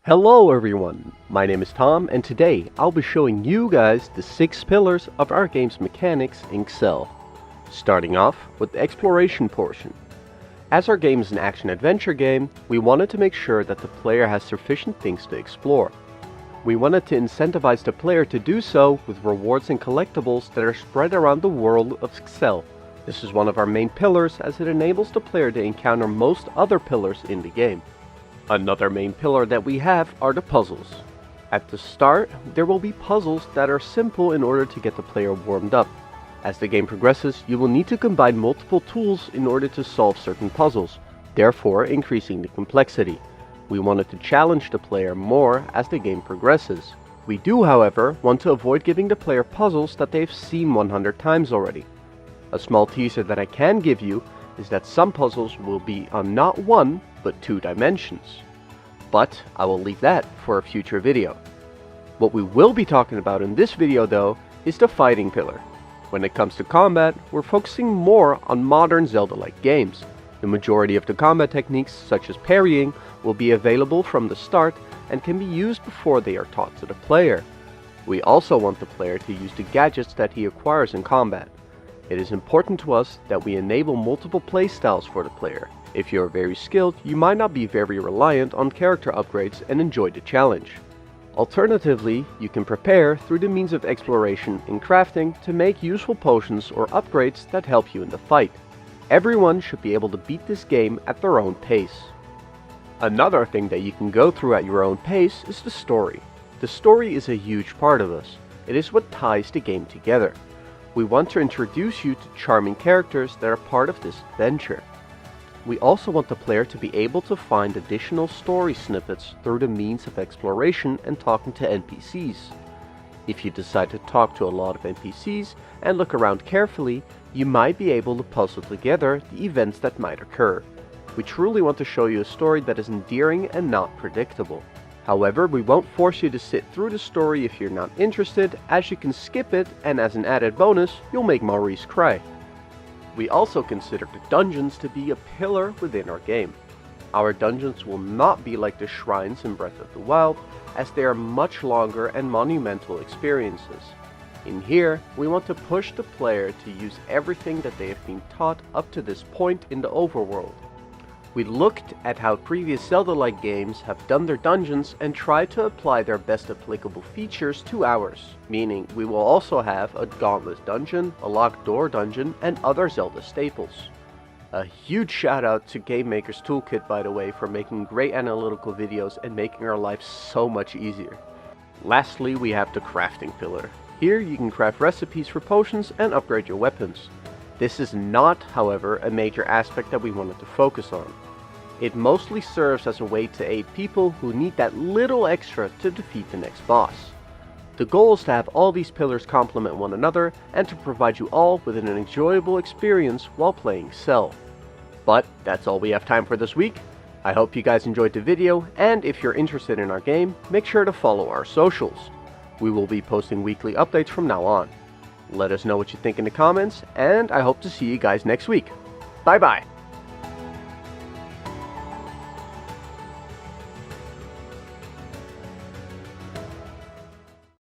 Hello everyone, my name is Tom and today I'll be showing you guys the 6 pillars of our game's mechanics in Excel. Starting off with the exploration portion. As our game is an action-adventure game, we wanted to make sure that the player has sufficient things to explore. We wanted to incentivize the player to do so with rewards and collectibles that are spread around the world of Excel. This is one of our main pillars as it enables the player to encounter most other pillars in the game. Another main pillar that we have are the puzzles. At the start, there will be puzzles that are simple in order to get the player warmed up. As the game progresses, you will need to combine multiple tools in order to solve certain puzzles, therefore increasing the complexity. We wanted to challenge the player more as the game progresses. We do, however, want to avoid giving the player puzzles that they've seen 100 times already. A small teaser that I can give you is that some puzzles will be on not 1, but 2 dimensions. But I will leave that for a future video. What we will be talking about in this video though is the fighting pillar. When it comes to combat, we're focusing more on modern Zelda-like games. The majority of the combat techniques, such as parrying, will be available from the start and can be used before they are taught to the player. We also want the player to use the gadgets that he acquires in combat. It is important to us that we enable multiple playstyles for the player. If you are very skilled, you might not be very reliant on character upgrades and enjoy the challenge. Alternatively, you can prepare through the means of exploration and crafting to make useful potions or upgrades that help you in the fight. Everyone should be able to beat this game at their own pace. Another thing that you can go through at your own pace is the story. The story is a huge part of this. It is what ties the game together. We want to introduce you to charming characters that are part of this adventure. We also want the player to be able to find additional story snippets through the means of exploration and talking to NPCs. If you decide to talk to a lot of NPCs and look around carefully, you might be able to puzzle together the events that might occur. We truly want to show you a story that is endearing and not predictable. However, we won't force you to sit through the story if you're not interested, as you can skip it and as an added bonus, you'll make Maurice cry. We also consider the dungeons to be a pillar within our game. Our dungeons will not be like the shrines in Breath of the Wild, as they are much longer and monumental experiences. In here, we want to push the player to use everything that they have been taught up to this point in the overworld. We looked at how previous Zelda-like games have done their dungeons and tried to apply their best applicable features to ours, meaning we will also have a Gauntless dungeon, a locked door dungeon, and other Zelda staples. A huge shout out to Game Maker's Toolkit, by the way, for making great analytical videos and making our lives so much easier. Lastly, we have the crafting pillar. Here you can craft recipes for potions and upgrade your weapons. This is not, however, a major aspect that we wanted to focus on. It mostly serves as a way to aid people who need that little extra to defeat the next boss. The goal is to have all these pillars complement one another and to provide you all with an enjoyable experience while playing Excel. But that's all we have time for this week. I hope you guys enjoyed the video, and if you're interested in our game, make sure to follow our socials. We will be posting weekly updates from now on. Let us know what you think in the comments, and I hope to see you guys next week. Bye bye!